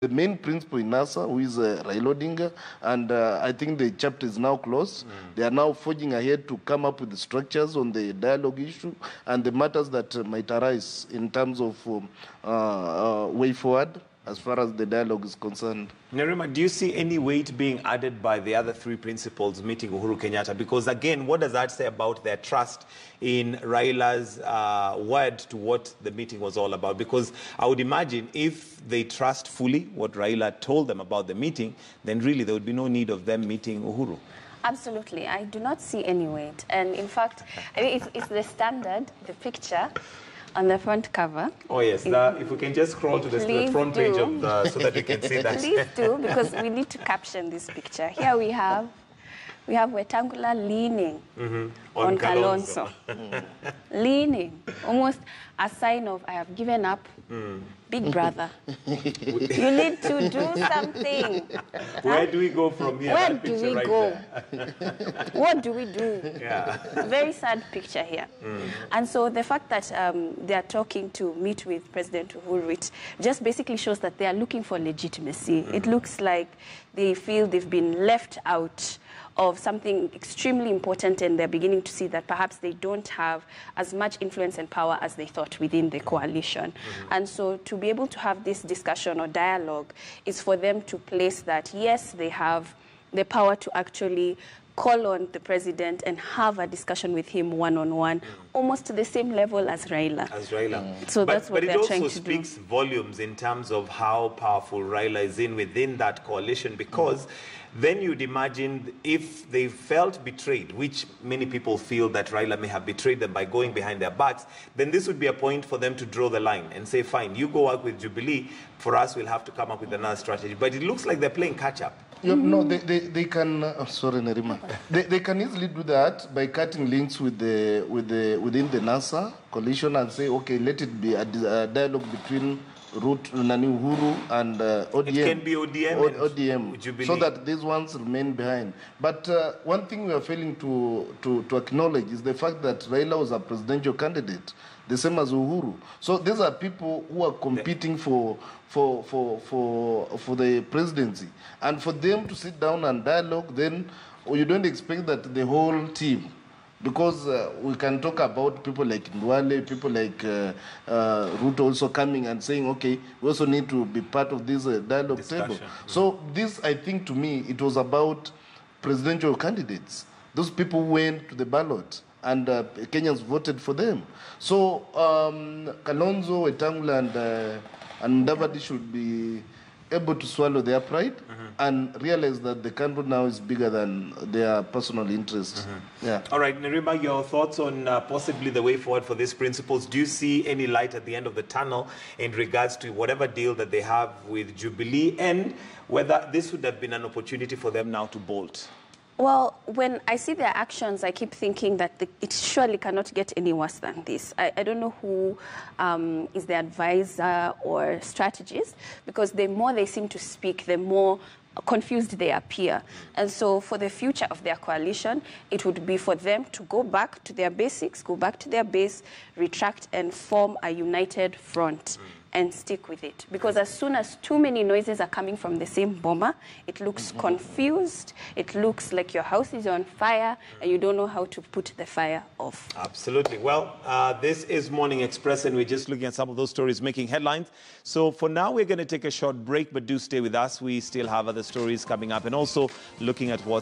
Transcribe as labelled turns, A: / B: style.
A: The main principal in NASA, who is Raila Odinga, and I think the chapter is now closed. They are now forging ahead to come up with the structures on the dialogue issue and the matters that might arise in terms of way forward as far as the dialogue is concerned.
B: Nerima, do you see any weight being added by the other three principals meeting Uhuru Kenyatta? Because again, what does that say about their trust in Raila's word to what the meeting was all about? Because I would imagine if they trust fully what Raila told them about the meeting, then really there would be no need of them meeting Uhuru.
C: Absolutely. I do not see any weight. And in fact, I mean, it's the standard, the picture on the front cover.
B: Oh, yes. If we can just scroll to the front page of so that we can see that.
C: Please do, because we need to caption this picture. Here we have Wetangula leaning
B: on
C: Kalonzo. Leaning, almost a sign of, I have given up. Big brother, you need to do something.
B: Where do we go from here?
C: Where do we go? What do we do?
B: Yeah.
C: Very sad picture here. And so the fact that they are talking to meet with President Uhuru, it just basically shows that they are looking for legitimacy. It looks like they feel they've been left out of something extremely important, and they're beginning to see that perhaps they don't have as much influence and power as they thought within the coalition. And so to be able to have this discussion or dialogue is for them to place that, yes, they have the power to actually call on the president and have a discussion with him one-on-one, almost to the same level as Raila. So that's what they're trying to do.
B: But it also speaks volumes in terms of how powerful Raila is within that coalition, because then you'd imagine if they felt betrayed, which many people feel that Raila may have betrayed them by going behind their backs, then this would be a point for them to draw the line and say, fine, you go work with Jubilee, for us we'll have to come up with another strategy. But it looks like they're playing catch-up.
A: No, they can. Sorry, Nerima. They can easily do that by cutting links with within the NASA coalition and say, okay, let it be a dialogue between Uhuru and ODM.
B: It can be
A: ODM,
B: Jubilee,
A: so that these ones remain behind. But one thing we are failing to acknowledge is the fact that Raila was a presidential candidate, the same as Uhuru. So these are people who are competing for the presidency, and for them to sit down and dialogue, then you don't expect that the whole team. Because we can talk about people like Ndwale, people like Ruto also coming and saying, okay, we also need to be part of this dialogue table. So this, I think, to me, it was about presidential candidates. Those people went to the ballot, and Kenyans voted for them. So Kalonzo, Wetangula, and Ndavadi should be able to swallow their pride and realize that the country now is bigger than their personal interests. Yeah.
B: All right, Nerima, your thoughts on possibly the way forward for these principles. Do you see any light at the end of the tunnel in regards to whatever deal that they have with Jubilee, and whether this would have been an opportunity for them now to bolt?
C: Well, when I see their actions, I keep thinking that it surely cannot get any worse than this. I don't know who is the advisor or strategist, because the more they seem to speak, the more confused they appear. And so for the future of their coalition, it would be for them to go back to their basics, go back to their base, retract, and form a united front. And stick with it. Because as soon as too many noises are coming from the same bomber, it looks confused, it looks like your house is on fire, and you don't know how to put the fire off.
B: Absolutely. Well, this is Morning Express, and we're just looking at some of those stories making headlines. So for now, we're going to take a short break, but do stay with us. We still have other stories coming up, and also looking at what